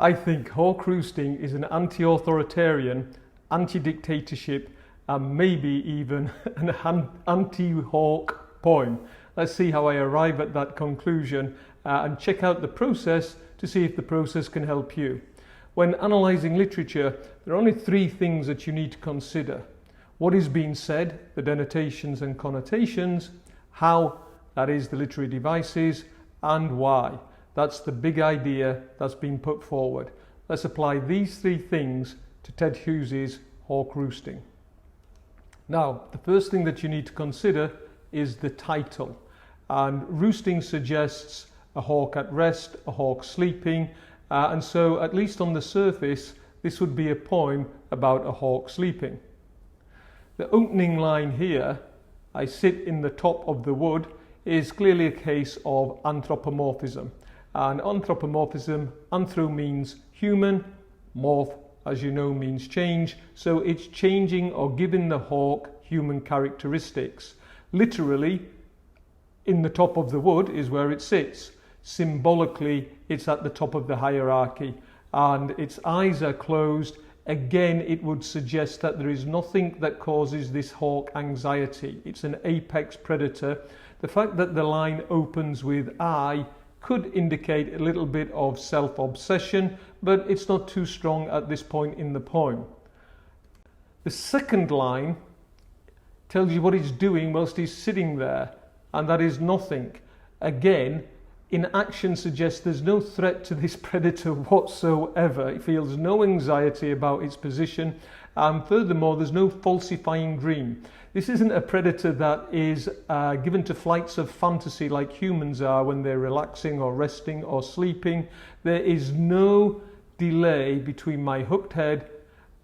I think Hawk Roosting is an anti-authoritarian, anti-dictatorship, and maybe even an anti-hawk poem. Let's see how I arrive at that conclusion and check out the process to see if the process can help you. When analysing literature, there are only three things that you need to consider. What is being said, the denotations and connotations, how, that is the literary devices, and why. That's the big idea that's been put forward. Let's apply these three things to Ted Hughes's Hawk Roosting. Now, the first thing that you need to consider is the title. And roosting suggests a hawk at rest, a hawk sleeping, and so at least on the surface, this would be a poem about a hawk sleeping. The opening line here, I sit in the top of the wood, is clearly a case of anthropomorphism. And anthropomorphism, anthro means human, morph, as you know, means change. So it's changing or giving the hawk human characteristics. Literally, in the top of the wood is where it sits. Symbolically, it's at the top of the hierarchy. And its eyes are closed. Again, it would suggest that there is nothing that causes this hawk anxiety. It's an apex predator. The fact that the line opens with I could indicate a little bit of self-obsession, but it's not too strong at this point in the poem. The second line tells you what he's doing whilst he's sitting there, and that is nothing. Again, inaction suggests there's no threat to this predator whatsoever. It feels no anxiety about its position, and furthermore, there's no falsifying dream. This isn't a predator that is given to flights of fantasy like humans are when they're relaxing or resting or sleeping. There is no delay between my hooked head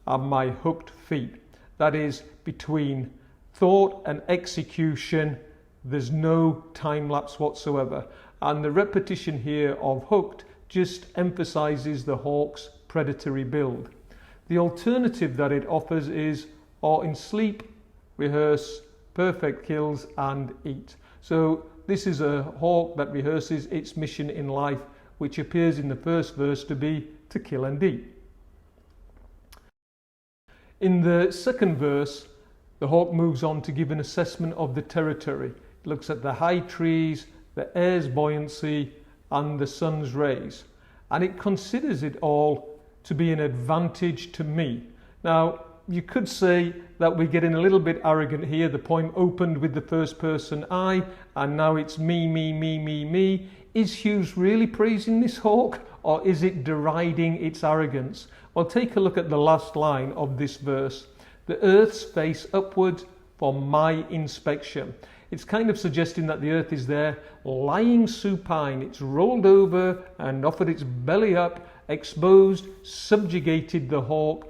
and my hooked feet. That is, between thought and execution, there's no time lapse whatsoever. And the repetition here of hooked just emphasizes the hawk's predatory build. The alternative that it offers is, or in sleep, rehearse, perfect kills, and eat. So this is a hawk that rehearses its mission in life, which appears in the first verse to be to kill and eat. In the second verse, the hawk moves on to give an assessment of the territory. It looks at the high trees, the air's buoyancy, and the sun's rays. And it considers it all to be an advantage to me. Now, you could say that we're getting a little bit arrogant here. The poem opened with the first person I, and now it's me, me, me, me, me. Is Hughes really praising this hawk, or is it deriding its arrogance? Well, take a look at the last line of this verse. The earth's face upwards for my inspection. It's kind of suggesting that the earth is there, lying supine. It's rolled over and offered its belly up, exposed, subjugated itself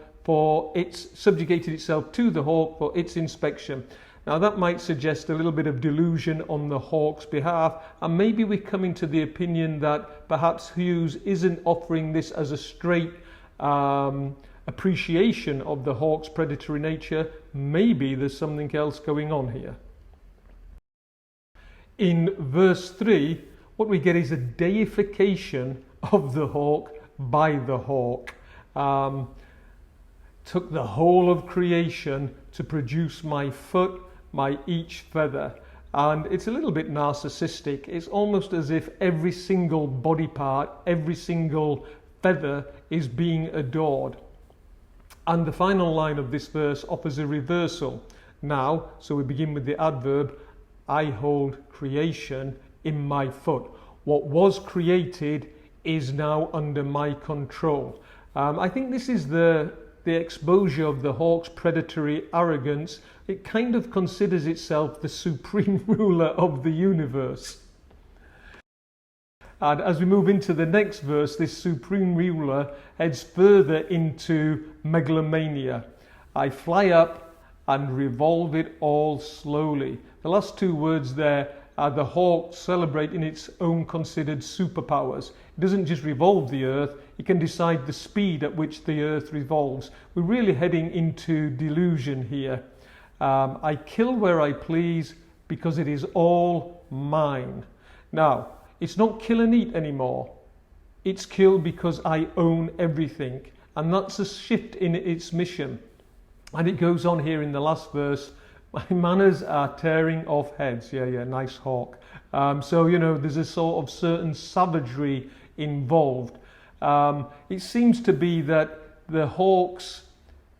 to the hawk for its inspection. Now that might suggest a little bit of delusion on the hawk's behalf, and maybe we're coming to the opinion that perhaps Hughes isn't offering this as a straight appreciation of the hawk's predatory nature. Maybe there's something else going on here. In verse 3, what we get is a deification of the hawk by the hawk. Took the whole of creation to produce my foot, my each feather. And it's a little bit narcissistic. It's almost as if every single body part, every single feather is being adored. And the final line of this verse offers a reversal. Now, so we begin with the adverb, I hold creation in my foot. What was created is now under my control. I think this is the exposure of the hawk's predatory arrogance. It kind of considers itself the supreme ruler of the universe. And as we move into the next verse, this supreme ruler heads further into megalomania. I fly up and revolve it all slowly. The last two words there are the hawk celebrating its own considered superpowers. It doesn't just revolve the earth, it can decide the speed at which the earth revolves. We're really heading into delusion here. I kill where I please because it is all mine. Now, it's not kill and eat anymore. It's killed because I own everything. And that's a shift in its mission. And it goes on here in the last verse, my manners are tearing off heads. Yeah, nice hawk. So, there's a sort of certain savagery involved. It seems to be that the hawk's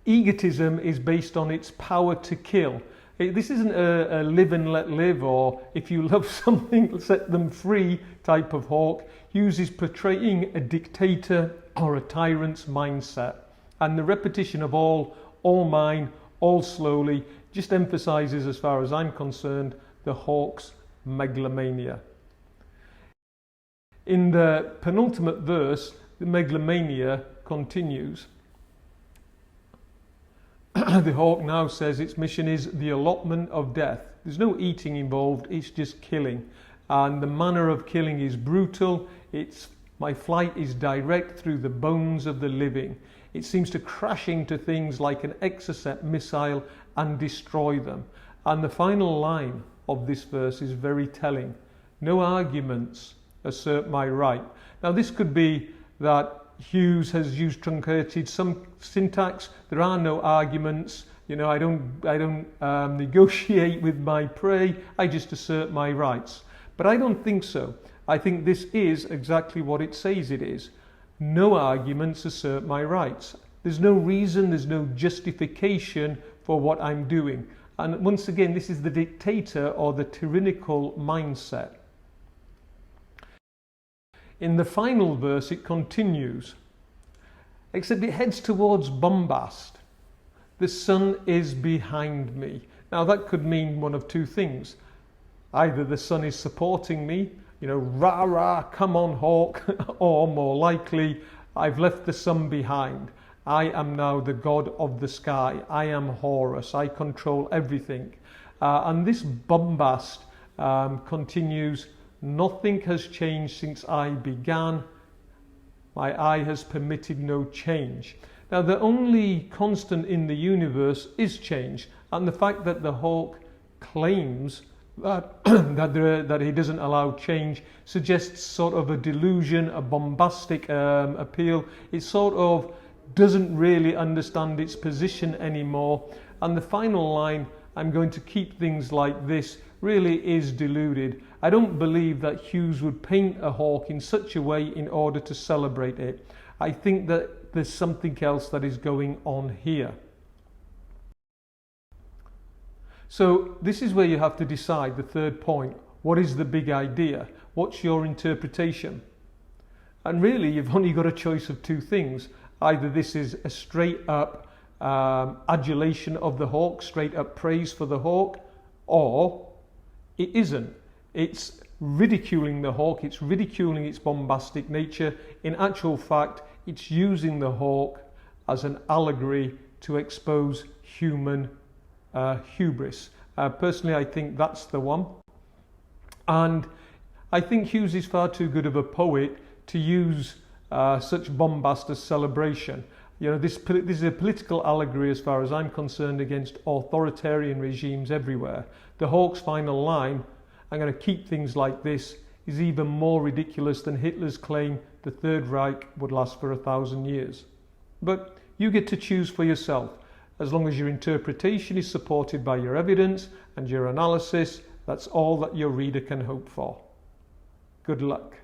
egotism is based on its power to kill. This isn't a live and let live, or if you love something, set them free type of hawk. Hughes is portraying a dictator or a tyrant's mindset. And the repetition of all mine, all slowly, just emphasizes, as far as I'm concerned, the hawk's megalomania. In the penultimate verse, the megalomania continues. The hawk now says its mission is the allotment of death. There's no eating involved, it's just killing. And the manner of killing is brutal. My flight is direct through the bones of the living. It seems to crash into things like an Exocet missile and destroy them. And the final line of this verse is very telling. No arguments assert my right. Now this could be that Hughes has used truncated some syntax. There are no arguments. I don't negotiate with my prey. I just assert my rights. But I don't think so. I think this is exactly what it says it is. No arguments assert my rights. There's no reason, there's no justification for what I'm doing. And once again, this is the dictator or the tyrannical mindset. In the final verse, it continues, except it heads towards bombast. The sun is behind me. Now that could mean one of two things. Either the sun is supporting me, rah, rah, come on, hawk, or more likely, I've left the sun behind. I am now the god of the sky. I am Horus. I control everything. And this bombast continues. Nothing has changed since I began. My eye has permitted no change. Now, the only constant in the universe is change. And the fact that the hawk claims that he doesn't allow change suggests sort of a delusion, a bombastic appeal. It sort of doesn't really understand its position anymore. And the final line, I'm going to keep things like this, really is deluded. I don't believe that Hughes would paint a hawk in such a way in order to celebrate it. I think that there's something else that is going on here. So this is where you have to decide the third point. What is the big idea? What's your interpretation? And really, you've only got a choice of two things. Either this is a straight up adulation of the hawk, straight up praise for the hawk, or it isn't. It's ridiculing the hawk, it's ridiculing its bombastic nature. In actual fact, it's using the hawk as an allegory to expose human hubris. Personally, I think that's the one. And I think Hughes is far too good of a poet to use such bombast as celebration. This is a political allegory as far as I'm concerned against authoritarian regimes everywhere. The hawk's final line, I'm going to keep things like this, is even more ridiculous than Hitler's claim the Third Reich would last for 1,000 years. But you get to choose for yourself. As long as your interpretation is supported by your evidence and your analysis, that's all that your reader can hope for. Good luck.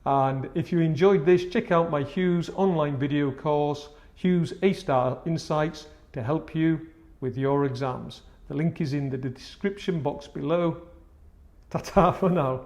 And if you enjoyed this, check out my Hughes online video course, Hughes A-Star Insights, to help you with your exams. The link is in the description box below. Ta-ta for now.